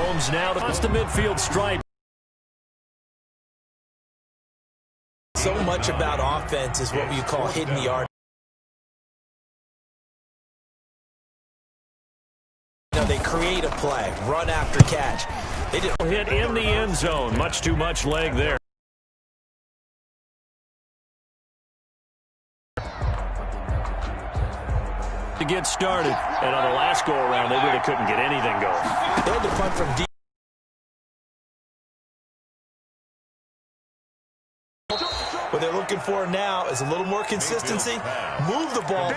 Mahomes now across the midfield stripe. So much about offense is what you call hidden yard. You know, they create a play, run after catch. They just hit in the end zone. Much too much leg there. To get started, and on the last go around, they really couldn't get anything going. They had to punt from deep. What they're looking for now is a little more consistency. Move the ball.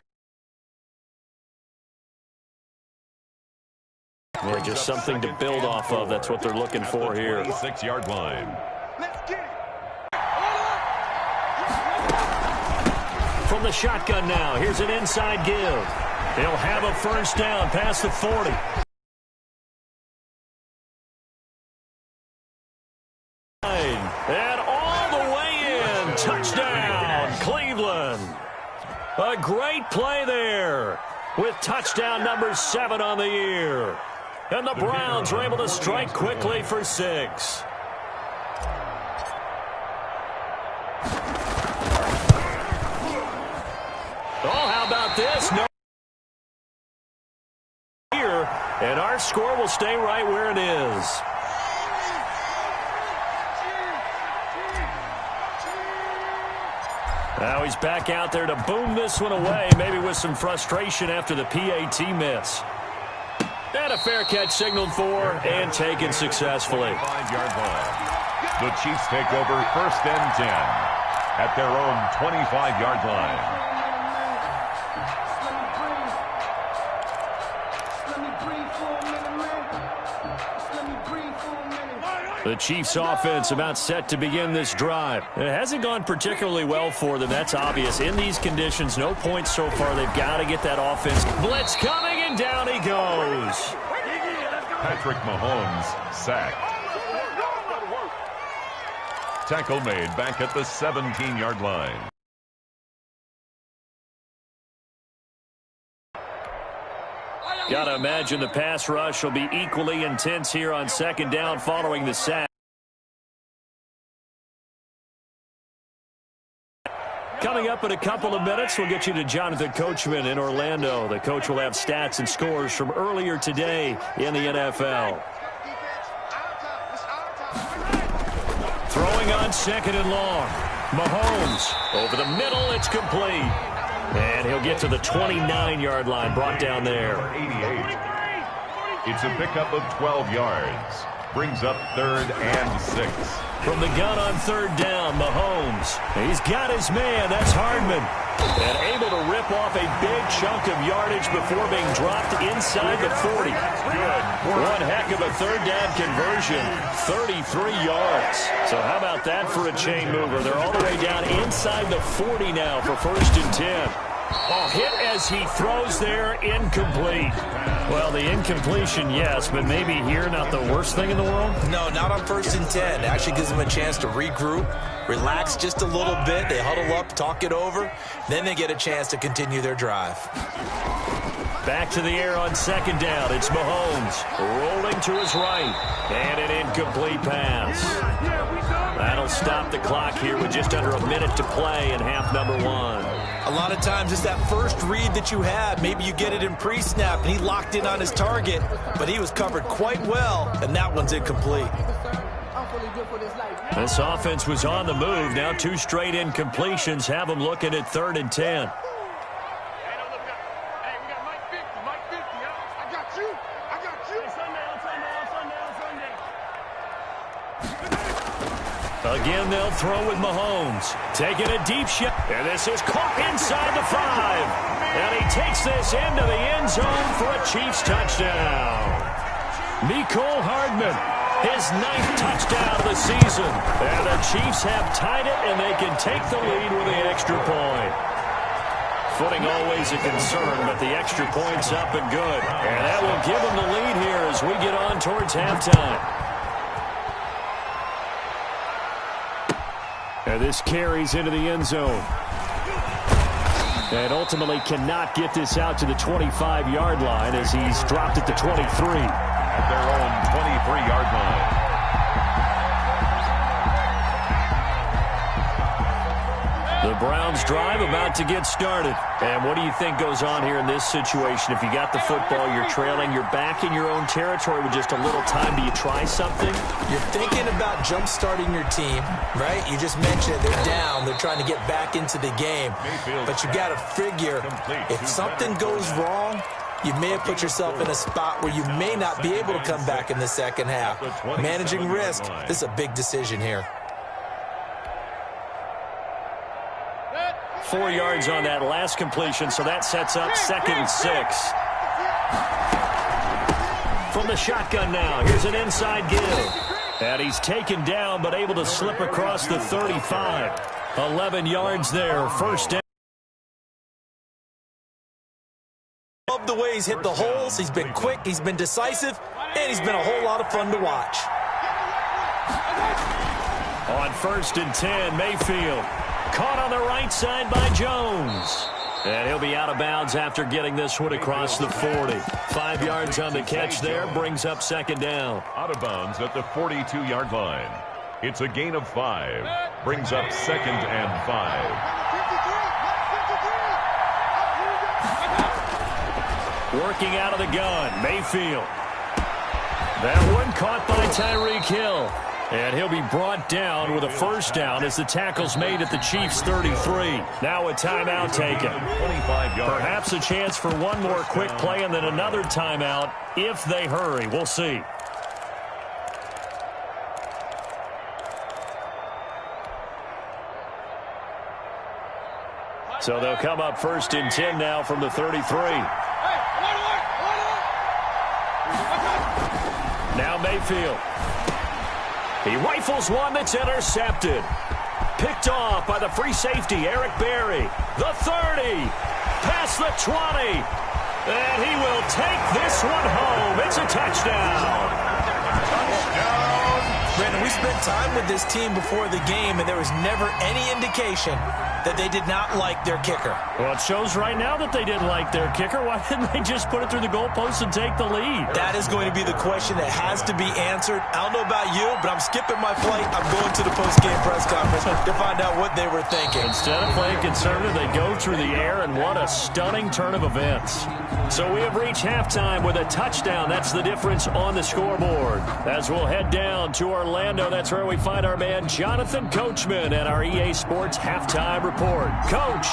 Yeah, just something to build off of. That's what they're looking for here. 26-yard line. From the shotgun now, here's an inside give. They'll have a first down past the 40. And all the way in. Touchdown, Cleveland. A great play there with touchdown number 7 on the year. And the Browns are able to strike quickly for 6. Oh, how about this? No. Here, and our score will stay right where it is. Now he's back out there to boom this one away, maybe with some frustration after the PAT miss. And a fair catch signaled for and taken successfully. 5-yard line. The Chiefs take over 1st and 10 at their own 25-yard line. The Chiefs' offense about set to begin this drive. It hasn't gone particularly well for them. That's obvious. In these conditions, no points so far. They've got to get that offense. Blitz coming, and down he goes. Patrick Mahomes sacked. Tackle made back at the 17-yard line. Got to imagine the pass rush will be equally intense here on 2nd down following the sack. Coming up in a couple of minutes, we'll get you to Jonathan Coachman in Orlando. The coach will have stats and scores from earlier today in the NFL. Throwing on 2nd and long. Mahomes over the middle. It's complete. And he'll get to the 29-yard line, brought down there. 88. It's a pickup of 12 yards. Brings up 3rd and 6. From the gun on 3rd down, Mahomes. He's got his man. That's Hardman. And able to rip off a big chunk of yardage before being dropped inside the 40. One heck of a 3rd down conversion. 33 yards. So how about that for a chain mover? They're all the way down inside the 40 now for 1st and 10. Oh, hit as he throws there, incomplete. Well, the incompletion, yes, but maybe here not the worst thing in the world? No, not on 1st and 10. It actually gives them a chance to regroup, relax just a little bit. They huddle up, talk it over. Then they get a chance to continue their drive. Back to the air on 2nd down. It's Mahomes rolling to his right. And an incomplete pass. That'll stop the clock here with just under a minute to play in half number 1. A lot of times it's that first read that you have. Maybe you get it in pre-snap, and he locked in on his target, but he was covered quite well, and that one's incomplete. This offense was on the move. Now 2 straight incompletions have them looking at 3rd and 10. Again, they'll throw with Mahomes. Taking a deep shot. And this is caught inside the 5. And he takes this into the end zone for a Chiefs touchdown. Mecole Hardman, his 9th touchdown of the season. And the Chiefs have tied it, and they can take the lead with the extra point. Footing always a concern, but the extra point's up and good. And that will give them the lead here as we get on towards halftime. And this carries into the end zone. And ultimately cannot get this out to the 25-yard line as he's dropped at the 23. At their own 23-yard line. The Browns drive about to get started. And what do you think goes on here in this situation? If you got the football, you're trailing, you're back in your own territory with just a little time. Do you try something? You're thinking about jump-starting your team, right? You just mentioned they're down. They're trying to get back into the game. But you got to figure if something goes wrong, you may have put yourself in a spot where you may not be able to come back in the second half. Managing risk, this is a big decision here. 4 yards on that last completion, so that sets up 2nd and 6. From the shotgun now, here's an inside give. And he's taken down, but able to slip across the 35. 11 yards there, first down. Love the way he's hit the holes. He's been quick, he's been decisive, and he's been a whole lot of fun to watch. On 1st and 10, Mayfield. Caught on the right side by Jones. And he'll be out of bounds after getting this one across the 40. 5 yards on the catch there, brings up 2nd down. Out of bounds at the 42-yard line. It's a gain of 5. Brings up 2nd and 5. Working out of the gun, Mayfield. That one caught by Tyreek Hill. And he'll be brought down with a first down as the tackle's made at the Chiefs' 33. Now a timeout taken. 25 yards. Perhaps a chance for one more quick play and then another timeout if they hurry. We'll see. So they'll come up 1st and 10 now from the 33. Now Mayfield. He rifles one that's intercepted. Picked off by the free safety, Eric Berry. The 30. Past the 20. And he will take this one home. It's a touchdown. Brandon, we spent time with this team before the game, and there was never any indication that they did not like their kicker. Well, it shows right now that they didn't like their kicker. Why didn't they just put it through the goalpost and take the lead? That is going to be the question that has to be answered. I don't know about you, but I'm skipping my flight. I'm going to the post-game press conference to find out what they were thinking. Instead of playing conservative, they go through the air, and what a stunning turn of events. So we have reached halftime with a touchdown. That's the difference on the scoreboard. As we'll head down to Orlando, that's where we find our man Jonathan Coachman and our EA Sports halftime report. Coach,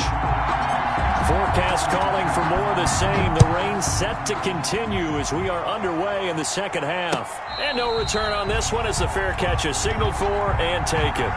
forecast calling for more of the same. The rain set to continue as we are underway in the second half. And no return on this one as the fair catch is signaled for and taken.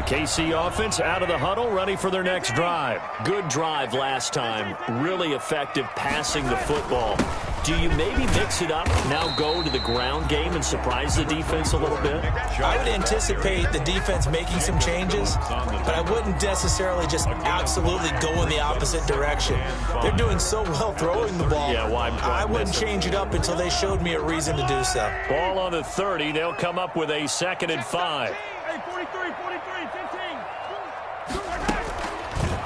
KC offense out of the huddle, ready for their next drive. Good drive last time. Really effective passing the football. Do you maybe mix it up, now go to the ground game and surprise the defense a little bit? I would anticipate the defense making some changes, but I wouldn't necessarily just absolutely go in the opposite direction. They're doing so well throwing the ball. Yeah, why I wouldn't change it up until they showed me a reason to do so. Ball on the 30. They'll come up with a 2nd and 5.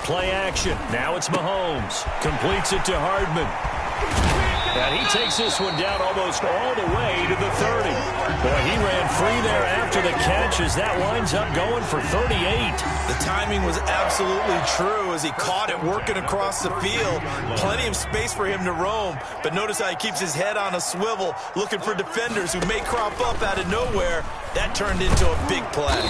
Play action. Now it's Mahomes. Completes it to Hardman. And he takes this one down almost all the way to the 30. Boy, he ran free there after the catch as that winds up going for 38. The timing was absolutely true as he caught it working across the field. Plenty of space for him to roam. But notice how he keeps his head on a swivel looking for defenders who may crop up out of nowhere. That turned into a big play.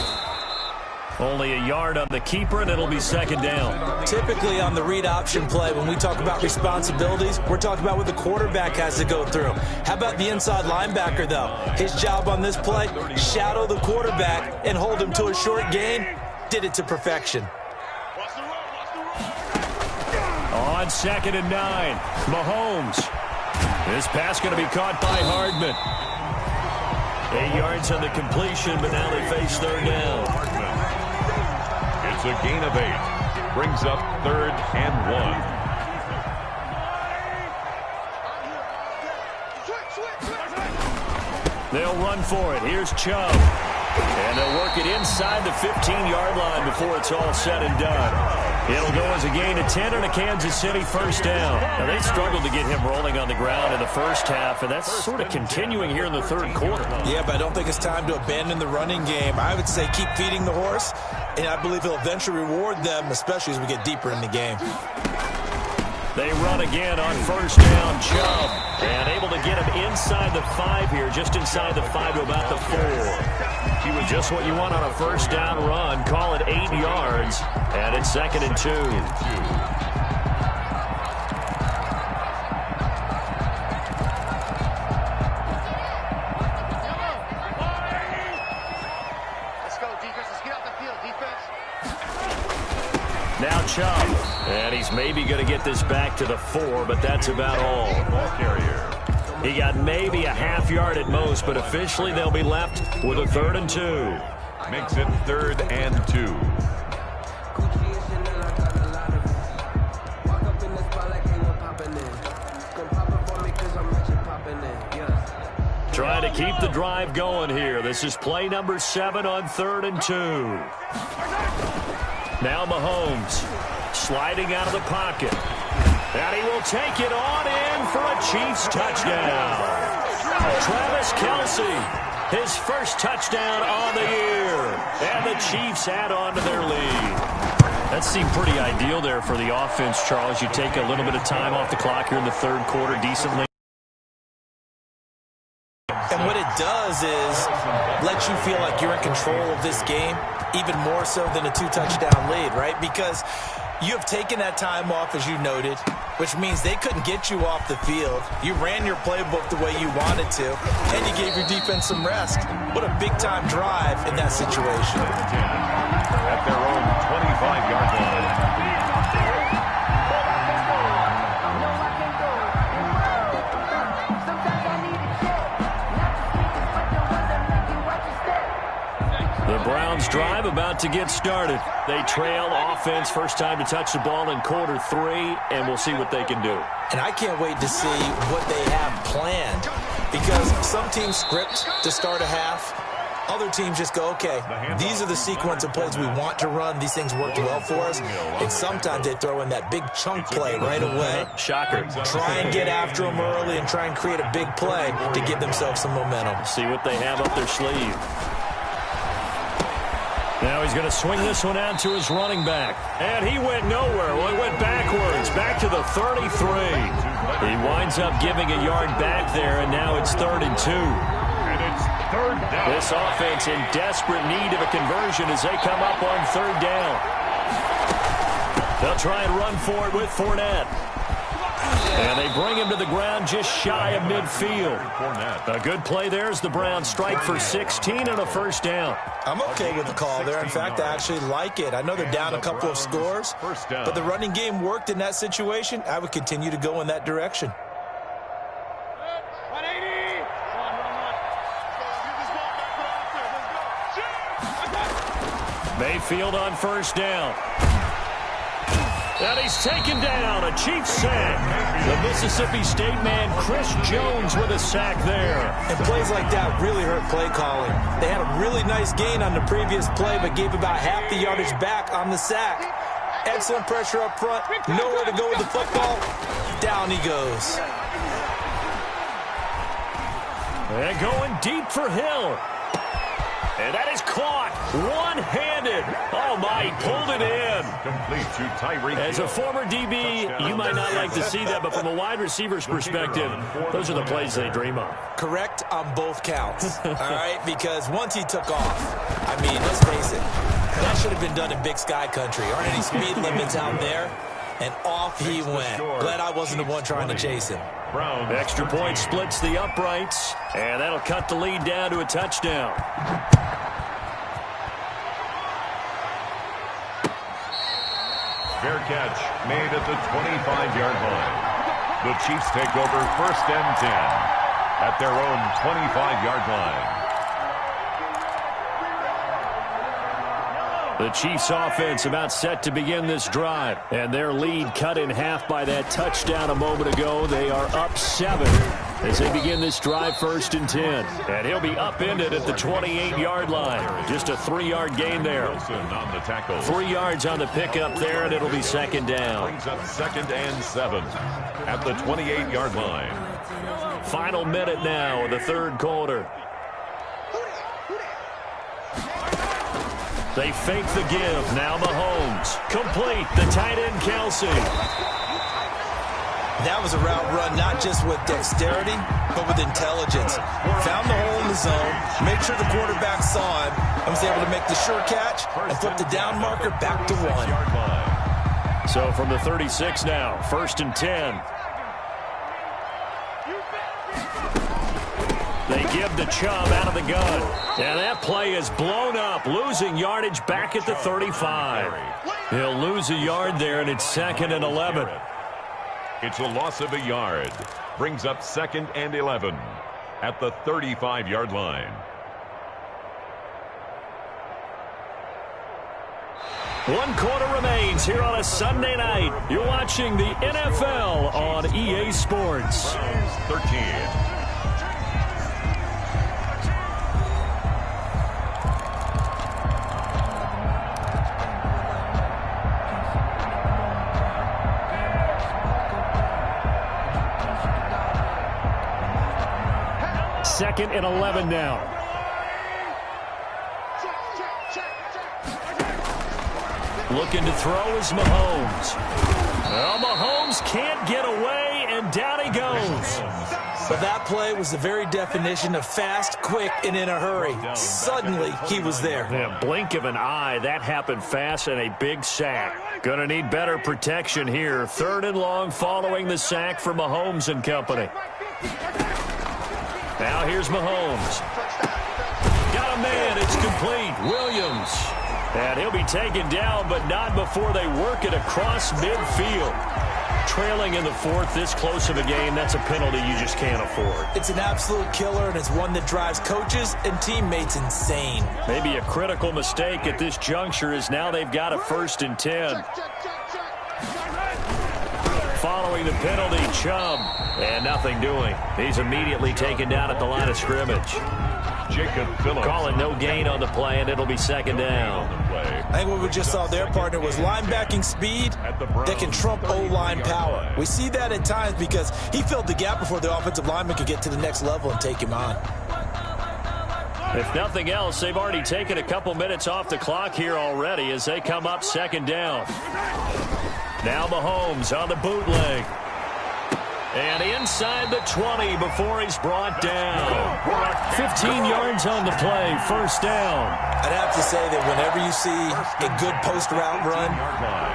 Only a yard on the keeper, and it'll be 2nd down. Typically on the read option play, when we talk about responsibilities, we're talking about what the quarterback has to go through. How about the inside linebacker, though? His job on this play, shadow the quarterback and hold him to a short gain. Did it to perfection. On 2nd and 9, Mahomes. This pass going to be caught by Hardman. 8 yards on the completion, but now they face 3rd down. It's a gain of 8. Brings up 3rd and 1. They'll run for it. Here's Chubb. And they'll work it inside the 15-yard line before it's all said and done. It'll go as a gain of 10 and a Kansas City first down. Now, they struggled to get him rolling on the ground in the first half, and that's sort of continuing here in the third quarter. Yeah, but I don't think it's time to abandon the running game. I would say keep feeding the horse, and I believe he'll eventually reward them, especially as we get deeper in the game. They run again on first down. Chubb, and able to get him inside the 5 here, just inside the 5 to about the 4. He was just what you want on a first down run. Call it 8 yards, and it's 2nd and 2. Now Chubb, and he's maybe going to get this back to the 4, but that's about all. Ball carrier. He got maybe a half yard at most, but officially they'll be left with a 3rd and 2. Makes it 3rd and 2. Trying to keep the drive going here. This is play number 7 on 3rd and 2. Now Mahomes sliding out of the pocket. And he will take it on in for a Chiefs touchdown. Travis Kelce, his first touchdown on the year. And the Chiefs add on to their lead. That seemed pretty ideal there for the offense, Charles. You take a little bit of time off the clock here in the third quarter decently. And what it does is let you feel like you're in control of this game, even more so than a 2-touchdown lead, right? Because you have taken that time off, as you noted, which means they couldn't get you off the field. You ran your playbook the way you wanted to, and you gave your defense some rest. What a big-time drive in that situation. At their own 25-yard line. The Browns drive about to get started. They trail offense, first time to touch the ball in quarter 3, and we'll see what they can do. And I can't wait to see what they have planned, because some teams script to start a half. Other teams just go, okay, these are the sequence of plays we want to run. These things worked well for us. And sometimes they throw in that big chunk play right away. Shocker. Try and get after them early and try and create a big play to give themselves some momentum. See what they have up their sleeve. Now he's going to swing this one out to his running back. And he went nowhere. Well, he went backwards, back to the 33. He winds up giving a yard back there, and now it's 3rd and 2. And it's 3rd down. This offense in desperate need of a conversion as they come up on 3rd down. They'll try and run for it with Fournette. And they bring him to the ground just shy of midfield. A good play there as the Browns strike for 16 and a first down. I'm okay with the call there. In fact, I actually like it. I know they're down a couple of scores, but the running game worked in that situation. I would continue to go in that direction. Mayfield on first down. And he's taken down, a Chiefs sack. The Mississippi State man, Chris Jones, with a sack there. And plays like that really hurt play calling. They had a really nice gain on the previous play, but gave about half the yardage back on the sack. Excellent pressure up front, nowhere to go with the football. Down he goes. And going deep for Hill. And that is caught one-handed. Oh, my, he pulled it in. Complete to Tyreek. As a former DB, you might not like to see that, but from a wide receiver's perspective, those are the plays they dream of. Correct on both counts, all right? Because once he took off, I mean, let's face it, that should have been done in Big Sky country. Aren't any speed limits out there? And off he went. Glad I wasn't the one trying to chase him. Extra point splits the uprights, and that'll cut the lead down to a touchdown. Fair catch made at the 25-yard line. The Chiefs take over 1st and 10 at their own 25-yard line. The Chiefs offense about set to begin this drive, and their lead cut in half by that touchdown a moment ago. They are up 7. as they begin this drive, 1st and 10. And he'll be upended at the 28-yard line. Just a 3-yard gain there. On the tackle. 3 yards on the pickup there, and it'll be 2nd down. Brings up 2nd and 7 at the 28-yard line. Final minute now of the 3rd quarter. They fake the give. Now Mahomes. Complete. The tight end, Kelsey. That was a route run not just with dexterity, but with intelligence. Found the hole in the zone, made sure the quarterback saw him, and was able to make the sure catch and flip the down marker back to 1. So from the 36 now, 1st and 10. They give the Chubb out of the gun. And that play is blown up, losing yardage back at the 35. He'll lose a yard there, and it's 2nd and 11. It's a loss of a yard. Brings up 2nd and 11 at the 35-yard line. One quarter remains here on a Sunday night. You're watching the NFL on EA Sports. 13. Second and 11 now. Looking to throw is Mahomes. Well, Mahomes can't get away, and down he goes. But that play was the very definition of fast, quick, and in a hurry. Suddenly, he was there. Yeah, blink of an eye, that happened fast, and a big sack. Gonna need better protection here. 3rd and long following the sack for Mahomes and company. Now here's Mahomes. Got a man. It's complete. Williams. And he'll be taken down, but not before they work it across midfield. Trailing in the 4th, this close of a game, that's a penalty you just can't afford. It's an absolute killer, and it's one that drives coaches and teammates insane. Maybe a critical mistake at this juncture is now they've got a 1st and 10. Following the penalty, Chubb. And nothing doing. He's immediately taken down at the line of scrimmage. Jacob Phillips. Call it no gain on the play, and it'll be 2nd down. I think what we just saw there, partner, was linebacking speed that can trump O-line power. We see that at times because he filled the gap before the offensive lineman could get to the next level and take him on. If nothing else, they've already taken a couple minutes off the clock here already as they come up 2nd down. Now Mahomes on the bootleg. And inside the 20 before he's brought down. 15 yards on the play, 1st down. I'd have to say that whenever you see a good post route run,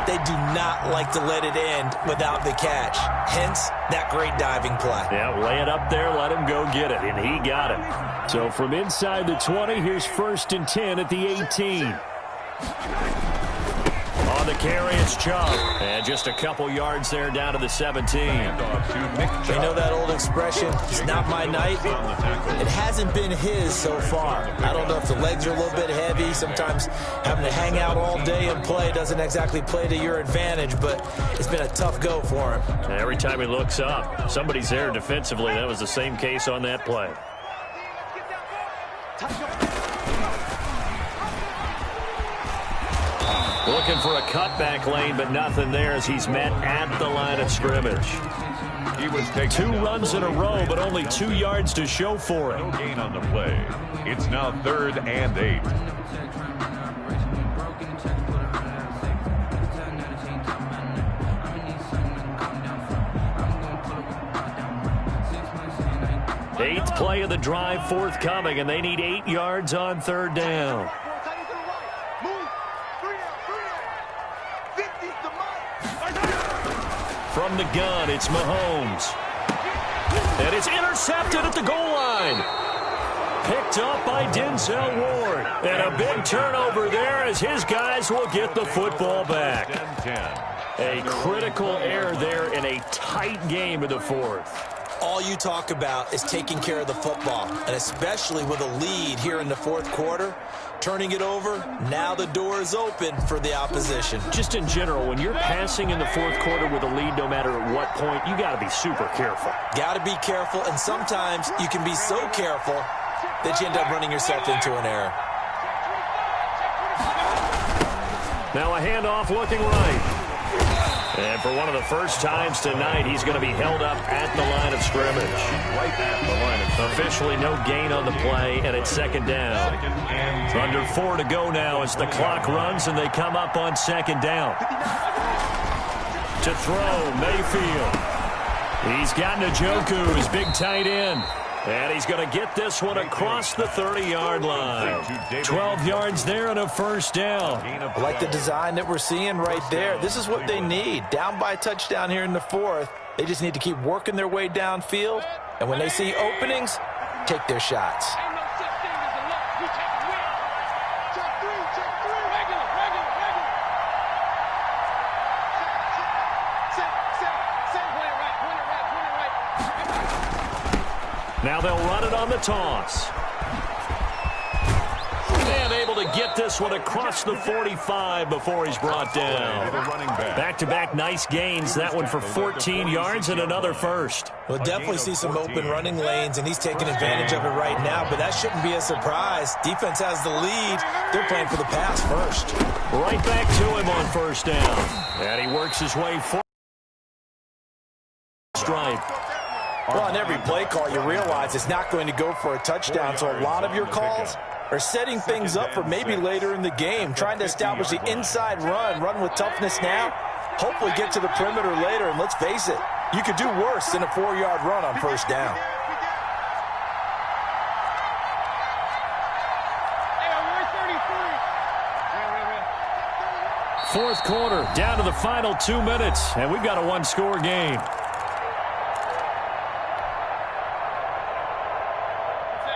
they do not like to let it end without the catch. Hence, that great diving play. Yeah, lay it up there, let him go get it, and he got it. So from inside the 20, here's 1st and 10 at the 18. On the carry, it's Chubb. And just a couple yards there down to the 17. You know that old expression, it's not my night? It hasn't been his so far. I don't know if the legs are a little bit heavy. Sometimes having to hang out all day and play doesn't exactly play to your advantage, but it's been a tough go for him. And every time he looks up, somebody's there defensively. That was the same case on that play. Looking for a cutback lane, but nothing there as he's met at the line of scrimmage. He was taking 2 runs in a row, but only 2 yards to show for it. No gain on the play. It's now 3rd and 8. Eighth play of the drive forthcoming, and they need 8 yards on 3rd down. From the gun, it's Mahomes. And it's intercepted at the goal line. Picked up by Denzel Ward. And a big turnover there as his guys will get the football back. A critical error there in a tight game in the 4th. all you talk about is taking care of the football, and especially with a lead here in the fourth quarter, turning it over, now the door is open for the opposition. Just in general, when you're passing in the fourth quarter with a lead, no matter at what point, you got to be super careful. Got to be careful, and sometimes you can be so careful that you end up running yourself into an error. Now a handoff looking right. And for one of the first times tonight, he's going to be held up at the line of scrimmage. Right at the line of scrimmage. Officially no gain on the play, and it's second down. Under 4 to go now as the clock runs, and they come up on second down. To throw, Mayfield. He's got Njoku, his big tight end. And he's going to get this one across the 30-yard line. 12 yards there and a first down. I like the design that we're seeing right there. This is what they need. Down by a touchdown here in the fourth. They just need to keep working their way downfield. And when they see openings, take their shots. Now they'll run it on the toss. And able to get this one across the 45 before he's brought down. Back-to-back nice gains. That one for 14 yards and another first. We'll definitely see some open running lanes, and he's taking advantage of it right now, but that shouldn't be a surprise. Defense has the lead. They're playing for the pass first. Right back to him on first down. And he works his way forward. Stripe. Well, on every play call, you realize it's not going to go for a touchdown, so a lot of your calls are setting things up for maybe later in the game, trying to establish the inside run with toughness now, hopefully get to the perimeter later, and let's face it, you could do worse than a 4-yard run on first down. Fourth quarter, down to the final 2 minutes, and we've got a one-score game.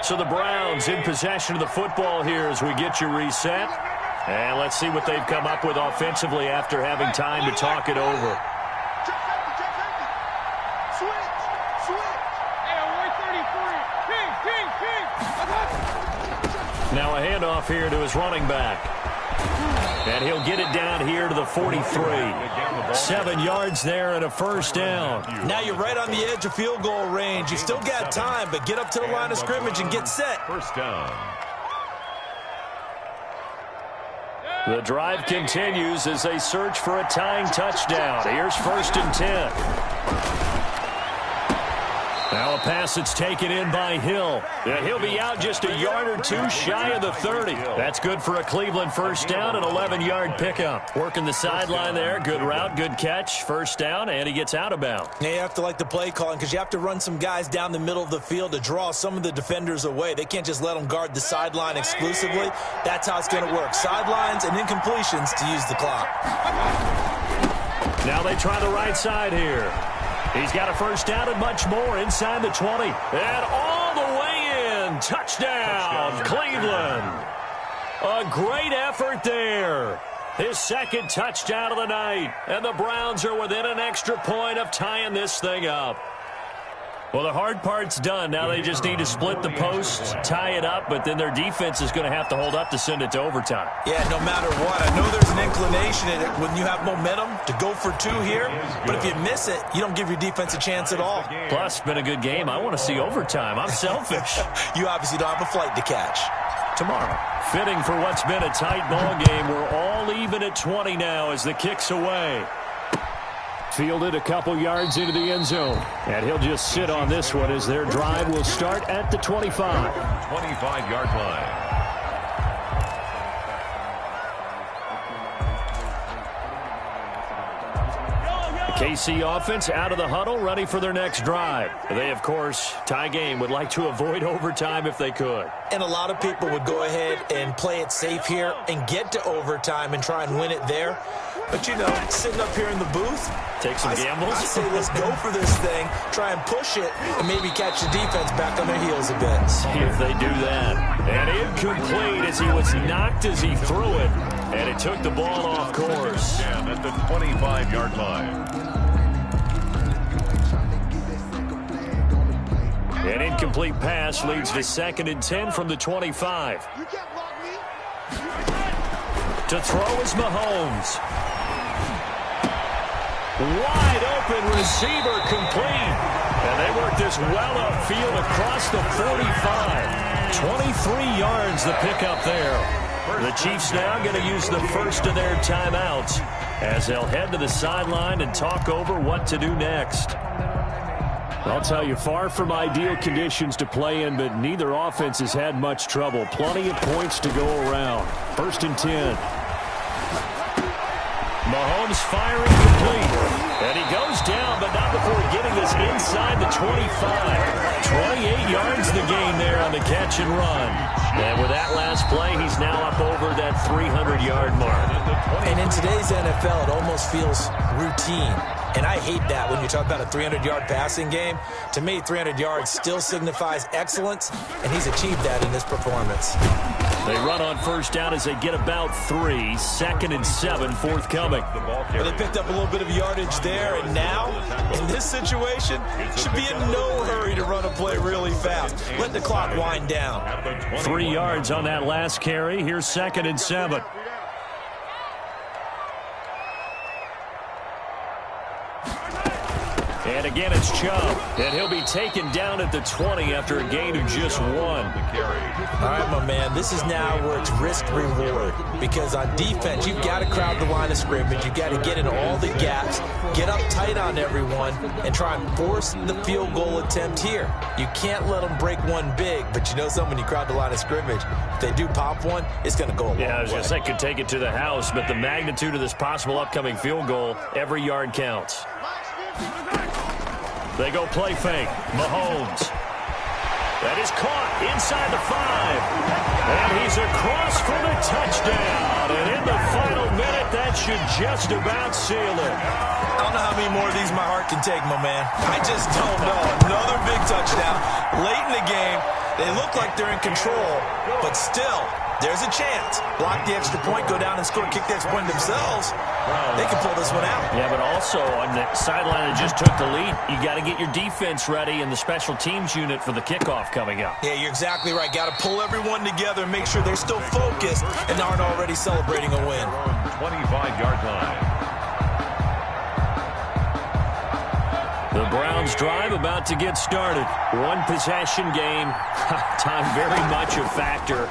So the Browns in possession of the football here as we get you reset. And let's see what they've come up with offensively after having time to talk it over. Now a handoff here to his running back. And he'll get it down here to the 43. 7 yards there and a first down. Now you're right on the edge of field goal range. You've still got time, but get up to the line of scrimmage and get set. First down. The drive continues as they search for a tying touchdown. Here's 1st and 10. Now a pass that's taken in by Hill. And he'll be out just a yard or two shy of the 30. That's good for a Cleveland first down, an 11-yard pickup. Working the sideline there. Good route, good catch. First down, and he gets out of bounds. Yeah, you have to like the play calling because you have to run some guys down the middle of the field to draw some of the defenders away. They can't just let them guard the sideline exclusively. That's how it's going to work. Sidelines and incompletions to use the clock. Now they try the right side here. He's got a first down and much more inside the 20. And all the way in. Touchdown, Cleveland. A great effort there. His second touchdown of the night. And the Browns are within an extra point of tying this thing up. Well, the hard part's done. Now they just need to split the posts, tie it up, but then their defense is going to have to hold up to send it to overtime. Yeah, no matter what. I know there's an inclination in it when you have momentum to go for 2 here, but if you miss it, you don't give your defense a chance at all. Plus, been a good game. I want to see overtime. I'm selfish. You obviously don't have a flight to catch. Tomorrow. Fitting for what's been a tight ball game. We're all even at 20 now as the kick's away. Fielded a couple yards into the end zone. And he'll just sit on this one as their drive will start at the 25. 25-yard line. KC offense out of the huddle, ready for their next drive. They, of course, tie game, would like to avoid overtime if they could. And a lot of people would go ahead and play it safe here and get to overtime and try and win it there. But, you know, sitting up here in the booth, take some gambles. I say let's go for this thing, try and push it, and maybe catch the defense back on their heels a bit. See if they do that. And incomplete as he was knocked as he threw it. And it took the ball off course. And at the 25-yard line. An incomplete pass leads to 2nd and 10 from the 25. To throw is Mahomes. Wide open receiver complete. And they work this well upfield across the 45. 23 yards the pickup there. The Chiefs now going to use the first of their timeouts as they'll head to the sideline and talk over what to do next. I'll tell you, far from ideal conditions to play in, but neither offense has had much trouble. Plenty of points to go around. 1st and 10. Mahomes firing complete. And he goes down, but not before getting this inside the 25. 28 yards the gain there on the catch and run. And with that last play, he's now up over that 300-yard mark. And in today's NFL, it almost feels routine. And I hate that when you talk about a 300-yard passing game. To me, 300 yards still signifies excellence, and he's achieved that in this performance. They run on 1st down as they get about 3. 2nd and 7 forthcoming. Well, they picked up a little bit of yardage there, and now, in this situation, should be in no hurry to run a play really fast. Let the clock wind down. 3 yards on that last carry. Here's 2nd and 7. And again, it's Chubb. And he'll be taken down at the 20 after a gain of just 1. All right, my man, this is now where it's risk-reward. Because on defense, you've got to crowd the line of scrimmage. You've got to get in all the gaps, get up tight on everyone, and try and force the field goal attempt here. You can't let them break one big, but you know something, when you crowd the line of scrimmage, if they do pop one, it's going to go a long way. Yeah, I was going to say, could take it to the house, but the magnitude of this possible upcoming field goal, every yard counts. They go play fake. Mahomes. That is caught inside the 5. And he's across for the touchdown. And in the final minute, that should just about seal it. I don't know how many more of these my heart can take, my man. I just don't know. Another big touchdown. Late in the game, they look like they're in control, but still, there's a chance. Block the extra point, go down and score, kick the extra point themselves. They can pull this one out. Yeah, but also on the sideline that just took the lead, you got to get your defense ready and the special teams unit for the kickoff coming up. Yeah, you're exactly right. Got to pull everyone together and make sure they're still focused and aren't already celebrating a win. 25-yard line. The Browns drive about to get started. One possession game. Time very much a factor.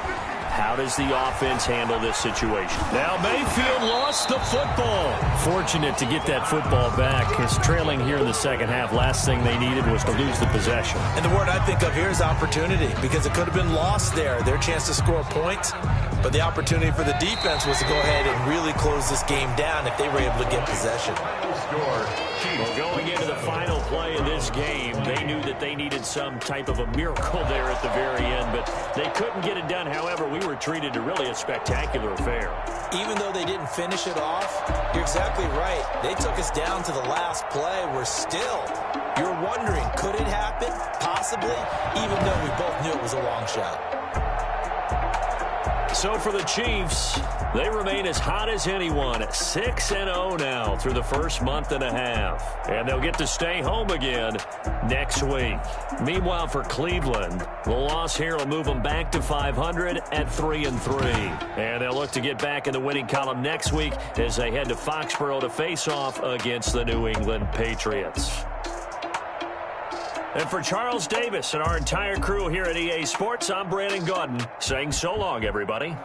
How does the offense handle this situation? Now Mayfield lost the football. Fortunate to get that football back. It's trailing here in the second half. Last thing they needed was to lose the possession. And the word I think of here is opportunity, because it could have been lost there. Their chance to score points. But the opportunity for the defense was to go ahead and really close this game down if they were able to get possession. Well, going into the final play of this game, they knew that they needed some type of a miracle there at the very end, but they couldn't get it done. However, we were treated to really a spectacular affair. Even though they didn't finish it off, you're exactly right. They took us down to the last play. We're still, you're wondering, could it happen? Possibly, even though we both knew it was a long shot. So for the Chiefs, they remain as hot as anyone, 6-0 now through the first month and a half. And they'll get to stay home again next week. Meanwhile, for Cleveland, the loss here will move them back to 500 at 3-3. And they'll look to get back in the winning column next week as they head to Foxborough to face off against the New England Patriots. And for Charles Davis and our entire crew here at EA Sports, I'm Brandon Gaudin saying so long, everybody.